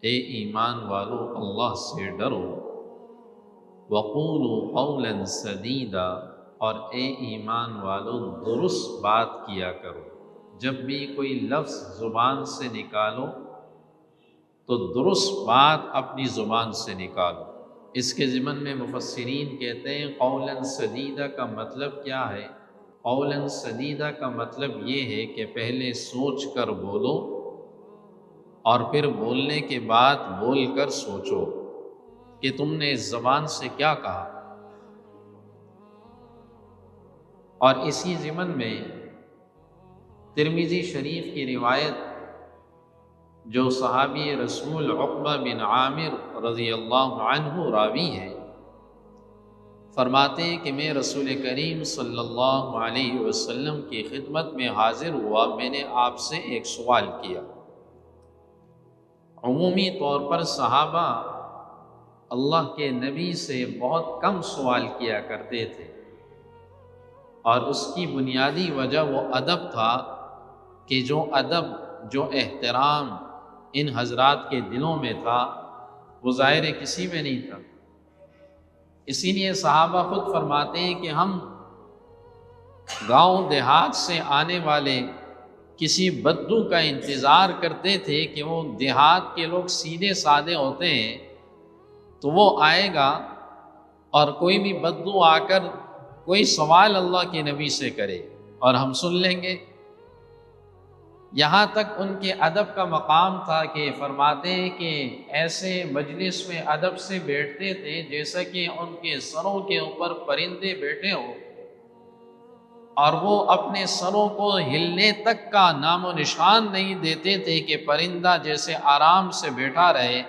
اے ایمان والو اللہ سے ڈرو، وقولوا قولا سدیدا، اور اے ایمان والو درست بات کیا کرو۔ جب بھی کوئی لفظ زبان سے نکالو تو درست بات اپنی زبان سے نکالو۔ اس کے ضمن میں مفسرین کہتے ہیں قولا سدیدا کا مطلب کیا ہے؟ قولا سدیدا کا مطلب یہ ہے کہ پہلے سوچ کر بولو اور پھر بولنے کے بعد بول کر سوچو کہ تم نے اس زبان سے کیا کہا۔ اور اسی ضمن میں ترمذی شریف کی روایت جو صحابی رسول عقبہ بن عامر رضی اللہ عنہ راوی ہے، فرماتے ہیں کہ میں رسول کریم صلی اللہ علیہ وسلم کی خدمت میں حاضر ہوا، میں نے آپ سے ایک سوال کیا۔ عمومی طور پر صحابہ اللہ کے نبی سے بہت کم سوال کیا کرتے تھے، اور اس کی بنیادی وجہ وہ ادب تھا کہ جو ادب، جو احترام ان حضرات کے دلوں میں تھا وہ ظاہر کسی میں نہیں تھا۔ اسی لیے صحابہ خود فرماتے ہیں کہ ہم گاؤں دیہات سے آنے والے کسی بدو کا انتظار کرتے تھے کہ وہ دیہات کے لوگ سیدھے سادے ہوتے ہیں تو وہ آئے گا اور کوئی بھی بدو آ کر کوئی سوال اللہ کے نبی سے کرے اور ہم سن لیں گے۔ یہاں تک ان کے ادب کا مقام تھا کہ فرماتے ہیں کہ ایسے مجلس میں ادب سے بیٹھتے تھے جیسا کہ ان کے سروں کے اوپر پرندے بیٹھے ہوں، اور وہ اپنے سروں کو ہلنے تک کا نام و نشان نہیں دیتے تھے کہ پرندہ جیسے آرام سے بیٹھا رہے۔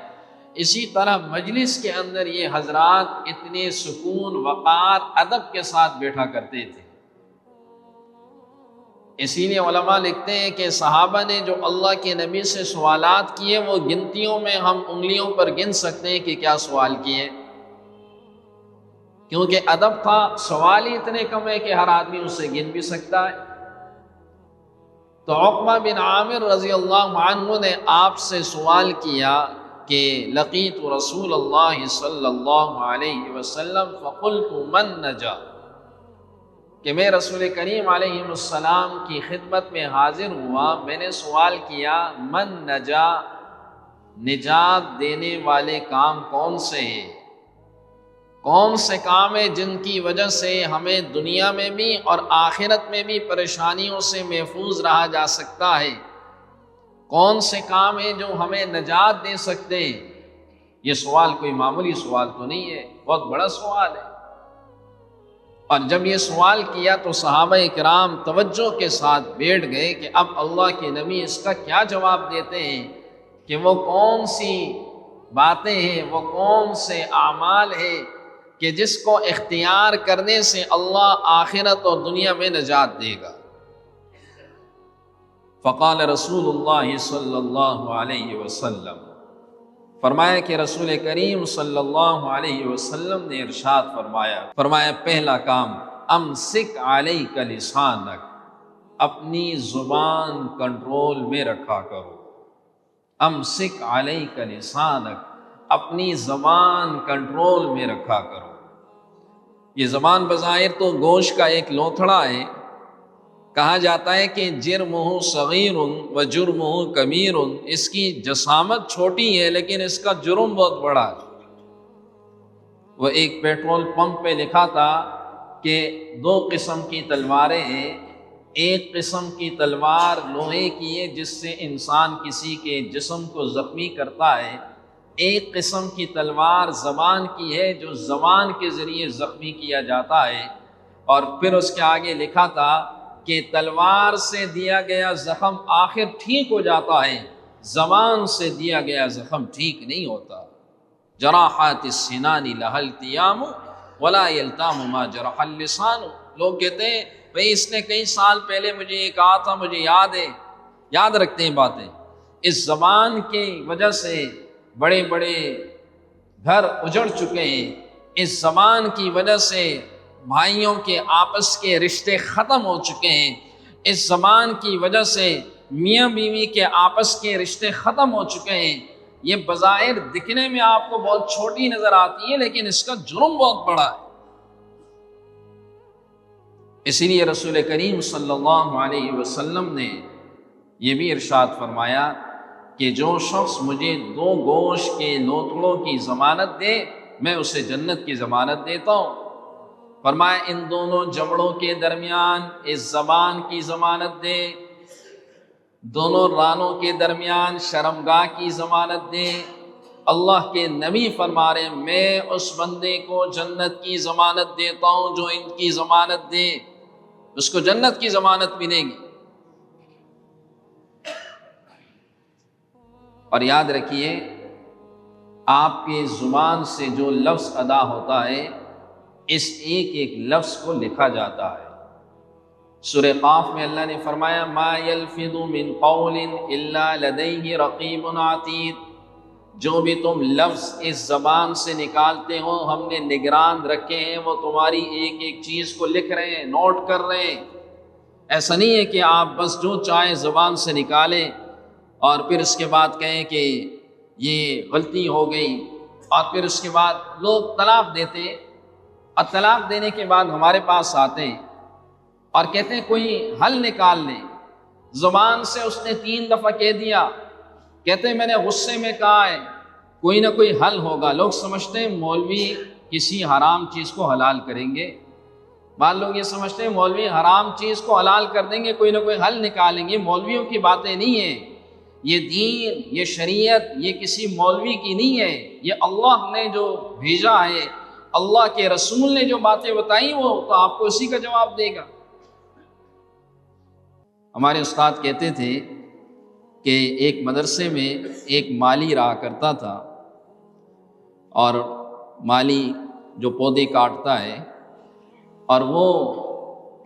اسی طرح مجلس کے اندر یہ حضرات اتنے سکون، وقار، ادب کے ساتھ بیٹھا کرتے تھے۔ اسی لیے علماء لکھتے ہیں کہ صحابہ نے جو اللہ کے نبی سے سوالات کیے وہ گنتیوں میں ہم انگلیوں پر گن سکتے ہیں کہ کیا سوال کیے، کیونکہ ادب تھا۔ سوال ہی اتنے کم ہے کہ ہر آدمی اسے گن بھی سکتا ہے۔ تو عقبہ بن عامر رضی اللہ عنہ نے آپ سے سوال کیا کہ لقیت رسول اللہ صلی اللہ علیہ وسلم فقلت من نجا، کہ میں رسول کریم علیہ السلام کی خدمت میں حاضر ہوا، میں نے سوال کیا من نجا، نجات دینے والے کام کون سے ہیں، کون سے کام ہیں جن کی وجہ سے ہمیں دنیا میں بھی اور آخرت میں بھی پریشانیوں سے محفوظ رہا جا سکتا ہے، کون سے کام ہیں جو ہمیں نجات دے سکتے ہیں۔ یہ سوال کوئی معمولی سوال تو نہیں ہے، بہت بڑا سوال ہے۔ اور جب یہ سوال کیا تو صحابہ اکرام توجہ کے ساتھ بیٹھ گئے کہ اب اللہ کے نبی اس کا کیا جواب دیتے ہیں، کہ وہ کون سی باتیں ہیں، وہ کون سے اعمال ہیں کہ جس کو اختیار کرنے سے اللہ آخرت اور دنیا میں نجات دے گا۔ فقال رسول اللہ صلی اللہ علیہ وسلم، فرمایا کہ رسول کریم صلی اللہ علیہ وسلم نے ارشاد فرمایا پہلا کام امسک علیک لسانک، اپنی زبان کنٹرول میں رکھا کرو۔ امسک علیک لسانک، اپنی زبان کنٹرول میں رکھا کرو۔ یہ زبان بظاہر تو گوشت کا ایک لوتھڑا ہے۔ کہا جاتا ہے کہ جرمہ صغیر و جرمہ کبیر، اس کی جسامت چھوٹی ہے لیکن اس کا جرم بہت بڑا ہے۔ وہ ایک پیٹرول پمپ پہ لکھا تھا کہ 2 قسم کی تلواریں ہیں، ایک قسم کی تلوار لوہے کی ہے جس سے انسان کسی کے جسم کو زخمی کرتا ہے، ایک قسم کی تلوار زبان کی ہے جو زبان کے ذریعے زخمی کیا جاتا ہے۔ اور پھر اس کے آگے لکھا تھا کہ تلوار سے دیا گیا زخم آخر ٹھیک ہو جاتا ہے، زبان سے دیا گیا زخم ٹھیک نہیں ہوتا۔ جراحات السنان لها التیام ولا یلتام ما جرح اللسان۔ لوگ کہتے ہیں بھئی اس نے کئی سال پہلے مجھے یہ کہا تھا، مجھے یاد ہے، یاد رکھتے ہیں باتیں۔ اس زبان کی وجہ سے بڑے بڑے گھر اجڑ چکے ہیں، اس زبان کی وجہ سے بھائیوں کے آپس کے رشتے ختم ہو چکے ہیں، اس زبان کی وجہ سے میاں بیوی کے آپس کے رشتے ختم ہو چکے ہیں۔ یہ بظاہر دکھنے میں آپ کو بہت چھوٹی نظر آتی ہے، لیکن اس کا جرم بہت بڑا ہے۔ اسی لیے رسول کریم صلی اللہ علیہ وسلم نے یہ بھی ارشاد فرمایا کہ جو شخص مجھے 2 گوشت کے لوتھڑوں کی ضمانت دے، میں اسے جنت کی ضمانت دیتا ہوں۔ فرمایا ان دونوں جبڑوں کے درمیان اس زبان کی ضمانت دے، دونوں رانوں کے درمیان شرمگاہ کی ضمانت دے۔ اللہ کے نبی فرما رہے ہیں میں اس بندے کو جنت کی ضمانت دیتا ہوں جو ان کی ضمانت دے، اس کو جنت کی ضمانت ملے گی۔ اور یاد رکھیے آپ کے زبان سے جو لفظ ادا ہوتا ہے اس ایک ایک لفظ کو لکھا جاتا ہے۔ سورہ قاف میں اللہ نے فرمایا ما یلفظ من قول الا لدیہ رقیب عتید، جو بھی تم لفظ اس زبان سے نکالتے ہو ہم نے نگران رکھے ہیں، وہ تمہاری ایک ایک چیز کو لکھ رہے ہیں، نوٹ کر رہے ہیں۔ ایسا نہیں ہے کہ آپ بس جو چاہیں زبان سے نکالیں اور پھر اس کے بعد کہیں کہ یہ غلطی ہو گئی، اور پھر اس کے بعد لوگ طلاق دیتے، اور طلاق دینے کے بعد ہمارے پاس آتے ہیں اور کہتے ہیں کوئی حل نکال لیں۔ زبان سے اس نے 3 دفعہ کہہ دیا، کہتے ہیں میں نے غصے میں کہا ہے، کوئی نہ کوئی حل ہوگا۔ لوگ سمجھتے ہیں مولوی کسی حرام چیز کو حلال کریں گے، بعض لوگ یہ سمجھتے ہیں مولوی حرام چیز کو حلال کر دیں گے، کوئی نہ کوئی حل نکالیں گے۔ مولویوں کی باتیں نہیں ہیں، یہ دین، یہ شریعت، یہ کسی مولوی کی نہیں ہے، یہ اللہ نے جو بھیجا ہے، اللہ کے رسول نے جو باتیں بتائیں وہ تو آپ کو اسی کا جواب دے گا۔ ہمارے استاد کہتے تھے کہ ایک مدرسے میں ایک مالی رہا کرتا تھا، اور مالی جو پودے کاٹتا ہے، اور وہ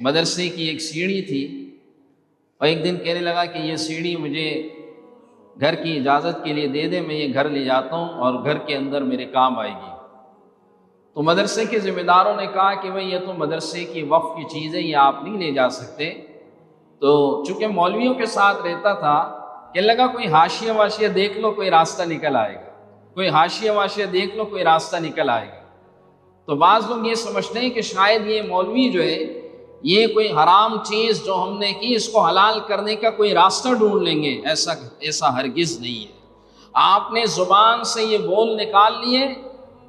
مدرسے کی ایک سیڑھی تھی، اور ایک دن کہنے لگا کہ یہ سیڑھی مجھے گھر کی اجازت کے لیے دے دے، میں یہ گھر لے جاتا ہوں اور گھر کے اندر میرے کام آئے گی۔ تو مدرسے کے ذمہ داروں نے کہا کہ بھئی یہ تو مدرسے کی وقف کی چیز ہے، یہ آپ نہیں لے جا سکتے۔ تو چونکہ مولویوں کے ساتھ رہتا تھا، کہنے لگا کوئی حاشیہ واشیہ دیکھ لو، کوئی راستہ نکل آئے گا، کوئی حاشیہ واشیہ دیکھ لو، کوئی راستہ نکل آئے گا۔ تو بعض لوگ یہ سمجھتے ہیں کہ شاید یہ مولوی جو ہے یہ کوئی حرام چیز جو ہم نے کی اس کو حلال کرنے کا کوئی راستہ ڈھونڈ لیں گے، ایسا ہرگز نہیں ہے۔ آپ نے زبان سے یہ بول نکال لیے،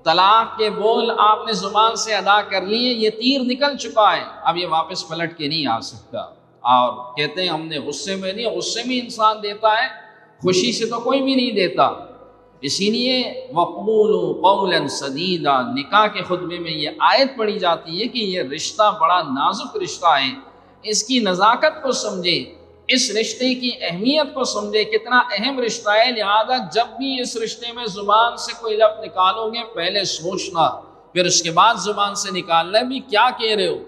طلاق کے بول آپ نے زبان سے ادا کر لیے، یہ تیر نکل چکا ہے، اب یہ واپس پلٹ کے نہیں آ سکتا۔ اور کہتے ہیں ہم نے غصے میں نہیں، غصے میں انسان دیتا ہے، خوشی سے تو کوئی بھی نہیں دیتا۔ اسی لیے وَقُولُوا قَوْلًا سَدِيدًا، نکاح کے خطبے میں یہ آیت پڑھی جاتی ہے کہ یہ رشتہ بڑا نازک رشتہ ہے، اس کی نزاکت کو سمجھے، اس رشتے کی اہمیت کو سمجھے، کتنا اہم رشتہ ہے۔ لہذا جب بھی اس رشتے میں زبان سے کوئی لفظ نکالو گے پہلے سوچنا، پھر اس کے بعد زبان سے نکالنا بھی کیا کہہ رہے ہو،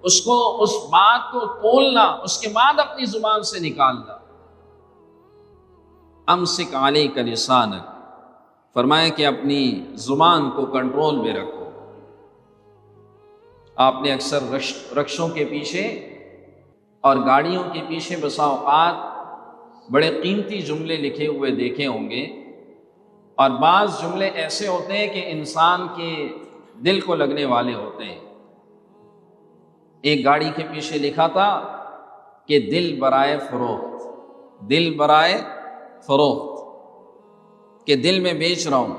اس بات کو تولنا، اس کے بعد اپنی زبان سے نکالنا۔ امسک علیک لسانک، فرمایا کہ اپنی زبان کو کنٹرول میں رکھو۔ آپ نے اکثر رکشوں کے پیچھے اور گاڑیوں کے پیچھے بسا اوقات بڑے قیمتی جملے لکھے ہوئے دیکھے ہوں گے، اور بعض جملے ایسے ہوتے ہیں کہ انسان کے دل کو لگنے والے ہوتے ہیں۔ ایک گاڑی کے پیچھے لکھا تھا کہ دل برائے فروخت، دل برائے فروخت، کہ دل میں بیچ رہا ہوں،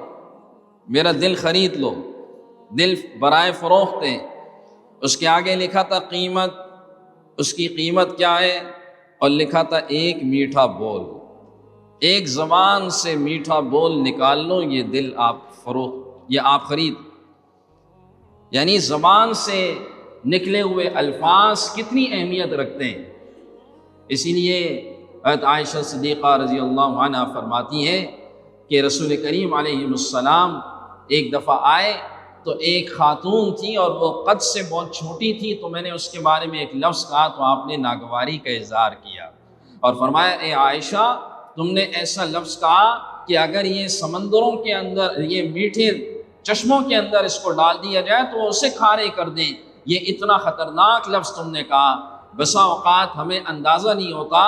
میرا دل خرید لو، دل برائے فروخت ہے۔ اس کے آگے لکھا تھا قیمت، اس کی قیمت کیا ہے، اور لکھا تھا ایک میٹھا بول، ایک زبان سے میٹھا بول نکال لو، یہ دل آپ فروخت، یہ آپ خرید۔ یعنی زبان سے نکلے ہوئے الفاظ کتنی اہمیت رکھتے ہیں۔ اسی لیے حضرت عائشہ صدیقہ رضی اللہ عنہ فرماتی ہیں کہ رسول کریم علیہ السلام ایک دفعہ آئے تو ایک خاتون تھی اور وہ قد سے بہت چھوٹی تھی، تو میں نے اس کے بارے میں ایک لفظ کہا تو آپ نے ناگواری کا اظہار کیا اور فرمایا اے عائشہ تم نے ایسا لفظ کہا کہ اگر یہ سمندروں کے اندر، یہ میٹھے چشموں کے اندر اس کو ڈال دیا جائے تو وہ اسے کھارے کر دیں، یہ اتنا خطرناک لفظ تم نے کہا۔ بسا اوقات ہمیں اندازہ نہیں ہوتا،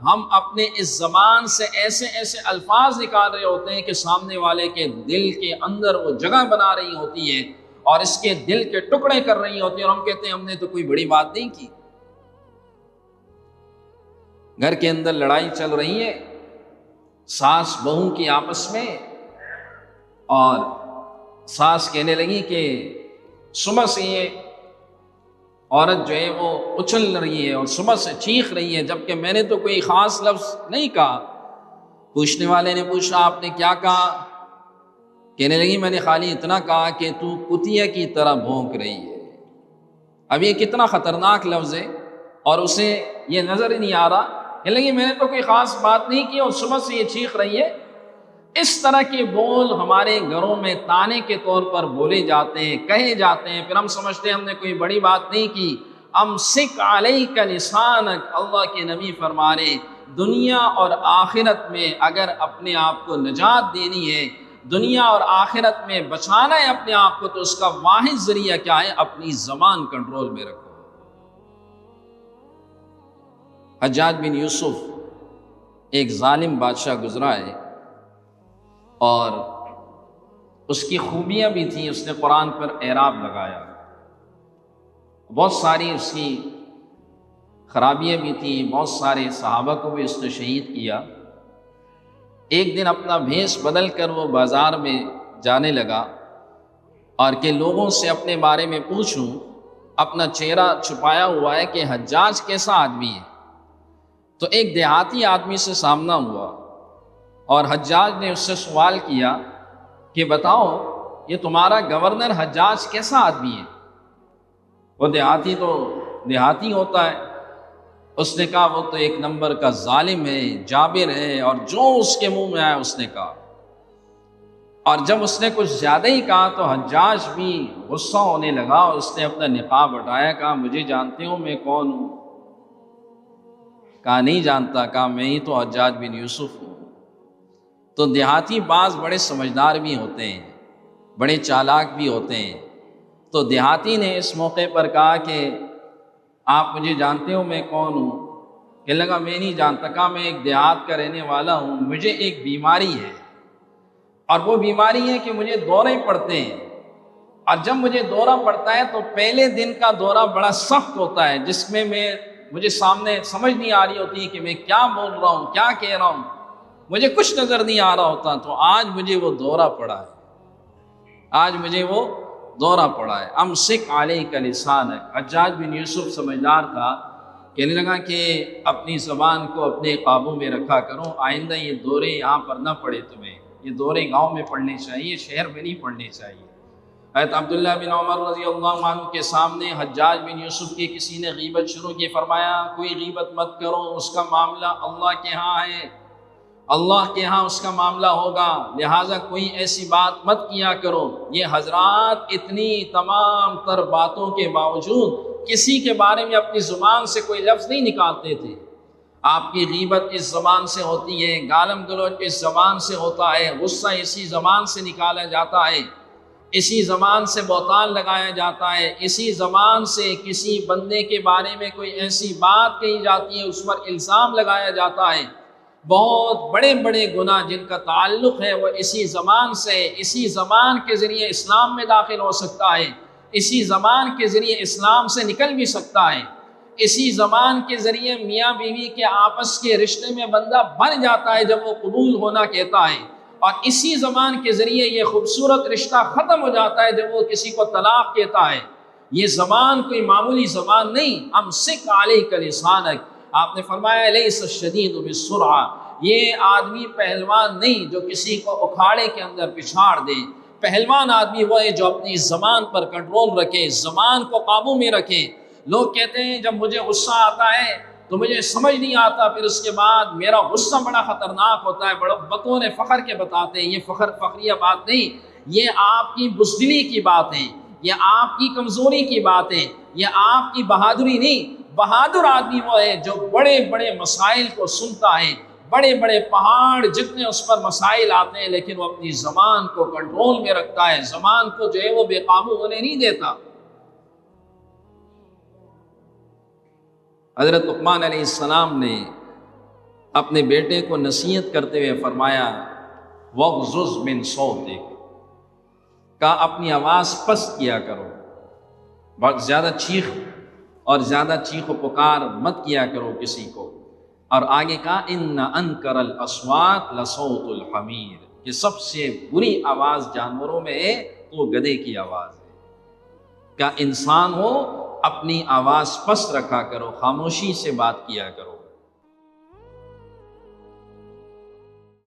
ہم اپنے اس زبان سے ایسے ایسے الفاظ نکال رہے ہوتے ہیں کہ سامنے والے کے دل کے اندر وہ جگہ بنا رہی ہوتی ہے اور اس کے دل کے ٹکڑے کر رہی ہوتی ہیں، اور ہم کہتے ہیں ہم نے تو کوئی بڑی بات نہیں کی۔ گھر کے اندر لڑائی چل رہی ہے ساس بہو کی آپس میں، اور ساس کہنے لگی کہ صبح سے یہ عورت جو ہے وہ اچھل رہی ہے اور صبح سے چیخ رہی ہے، جبکہ میں نے تو کوئی خاص لفظ نہیں کہا۔ پوچھنے والے نے پوچھا آپ نے کیا کہا؟ کہنے لگی میں نے خالی اتنا کہا کہ تو کتیا کی طرح بھونک رہی ہے۔ اب یہ کتنا خطرناک لفظ ہے اور اسے یہ نظر ہی نہیں آ رہا، کہنے لگی میں نے تو کوئی خاص بات نہیں کی اور صبح سے یہ چیخ رہی ہے۔ اس طرح کے بول ہمارے گھروں میں طانے کے طور پر بولے جاتے ہیں، کہے جاتے ہیں، پھر ہم سمجھتے ہیں ہم نے کوئی بڑی بات نہیں کی۔ امسک علیک لسانک، اللہ کے نبی فرما رہے دنیا اور آخرت میں اگر اپنے آپ کو نجات دینی ہے، دنیا اور آخرت میں بچانا ہے اپنے آپ کو، تو اس کا واحد ذریعہ کیا ہے؟ اپنی زبان کنٹرول میں رکھو۔ حجاج بن یوسف ایک ظالم بادشاہ گزرا ہے، اور اس کی خوبیاں بھی تھیں، اس نے قرآن پر اعراب لگایا، بہت ساری اس کی خرابیاں بھی تھیں، بہت سارے صحابہ کو بھی اس نے شہید کیا۔ ایک دن اپنا بھیس بدل کر وہ بازار میں جانے لگا اور کہ لوگوں سے اپنے بارے میں پوچھوں، اپنا چہرہ چھپایا ہوا ہے کہ حجاج کیسا آدمی ہے۔ تو ایک دیہاتی آدمی سے سامنا ہوا اور حجاج نے اس سے سوال کیا کہ بتاؤ یہ تمہارا گورنر حجاج کیسا آدمی ہے؟ وہ دیہاتی تو دیہاتی ہوتا ہے، اس نے کہا وہ تو ایک نمبر کا ظالم ہے، جابر ہے، اور جو اس کے منہ میں آیا اس نے کہا۔ اور جب اس نے کچھ زیادہ ہی کہا تو حجاج بھی غصہ ہونے لگا اور اس نے اپنا نقاب ہٹایا، کہا مجھے جانتے ہو میں کون ہوں؟ کہا نہیں جانتا، کہا میں ہی تو حجاج بن یوسف ہوں۔ تو دیہاتی بعض بڑے سمجھدار بھی ہوتے ہیں، بڑے چالاک بھی ہوتے ہیں، تو دیہاتی نے اس موقع پر کہا کہ آپ مجھے جانتے ہو میں کون ہوں؟ کہنے لگا میں نہیں جانتا، کہا میں ایک دیہات کا رہنے والا ہوں، مجھے ایک بیماری ہے، اور وہ بیماری ہے کہ مجھے دورے پڑتے ہیں، اور جب مجھے دورہ پڑتا ہے تو پہلے دن کا دورہ بڑا سخت ہوتا ہے، جس میں مجھے سامنے سمجھ نہیں آ رہی ہوتی کہ میں کیا بول رہا ہوں، کیا کہہ رہا ہوں، مجھے کچھ نظر نہیں آ رہا ہوتا۔ تو آج مجھے وہ دورہ پڑا ہے، آج مجھے وہ دورہ پڑا ہے۔ امسک علیک لسانک، حجاج بن یوسف سمجھدار تھا، کہنے لگا کہ اپنی زبان کو اپنے قابو میں رکھا کرو، آئندہ یہ دورے یہاں پر نہ پڑے تمہیں، یہ دورے گاؤں میں پڑھنے چاہیے، شہر میں نہیں پڑھنے چاہیے۔ حضرت عبداللہ بن عمر رضی اللہ عنہ کے سامنے حجاج بن یوسف کی کسی نے غیبت شروع کی، فرمایا کوئی غیبت مت کرو، اس کا معاملہ اللہ کے ہاں ہے، اللہ کے ہاں اس کا معاملہ ہوگا، لہٰذا کوئی ایسی بات مت کیا کرو۔ یہ حضرات اتنی تمام تر باتوں کے باوجود کسی کے بارے میں اپنی زبان سے کوئی لفظ نہیں نکالتے تھے۔ آپ کی غیبت اس زبان سے ہوتی ہے، گالم گلوچ اس زبان سے ہوتا ہے، غصہ اسی زبان سے نکالا جاتا ہے، اسی زبان سے بہتان لگایا جاتا ہے، اسی زبان سے کسی بندے کے بارے میں کوئی ایسی بات کہی جاتی ہے، اس پر الزام لگایا جاتا ہے۔ بہت بڑے بڑے گناہ جن کا تعلق ہے وہ اسی زبان سے، اسی زبان کے ذریعے اسلام میں داخل ہو سکتا ہے، اسی زبان کے ذریعے اسلام سے نکل بھی سکتا ہے، اسی زبان کے ذریعے میاں بیوی کے آپس کے رشتے میں بندہ بن جاتا ہے جب وہ قبول ہونا کہتا ہے، اور اسی زبان کے ذریعے یہ خوبصورت رشتہ ختم ہو جاتا ہے جب وہ کسی کو طلاق کہتا ہے۔ یہ زبان کوئی معمولی زبان نہیں۔ امسک علیک لسانک، آپ نے فرمایا لیس الشدید بالسرعہ، یہ آدمی پہلوان نہیں جو کسی کو اکھاڑے کے اندر پچھاڑ دے۔ پہلوان آدمی وہ ہے جو اپنی زبان پر کنٹرول رکھے، زبان کو قابو میں رکھے۔ لوگ کہتے ہیں جب مجھے غصہ آتا ہے تو مجھے سمجھ نہیں آتا، پھر اس کے بعد میرا غصہ بڑا خطرناک ہوتا ہے، بڑا بطور فخر کے بتاتے ہیں۔ یہ فخریہ بات نہیں، یہ آپ کی بزدلی کی بات ہے، یہ آپ کی کمزوری کی بات ہے، یہ آپ کی بہادری نہیں۔ بہادر آدمی وہ ہے جو بڑے بڑے مسائل کو سنتا ہے، بڑے بڑے پہاڑ جتنے اس پر مسائل آتے ہیں، لیکن وہ اپنی زبان کو کنٹرول میں رکھتا ہے، زبان کو جو ہے وہ بے قابو ہونے نہیں دیتا۔ حضرت لقمان علیہ السلام نے اپنے بیٹے کو نصیحت کرتے ہوئے فرمایا وَغْضُضْ مِنْ صَوْتِكَ، کہا اپنی آواز پست کیا کرو، بہت زیادہ چیخ اور زیادہ چیخ و پکار مت کیا کرو کسی کو۔ اور آگے کہا اِنَّ أَنْكَرَ الْأَصْوَاتِ لَصَوْتُ الْحَمِيرِ، کہ سب سے بری آواز جانوروں میں ہے تو گدھے کی آواز ہے۔ کہ انسان ہو اپنی آواز پست رکھا کرو، خاموشی سے بات کیا کرو۔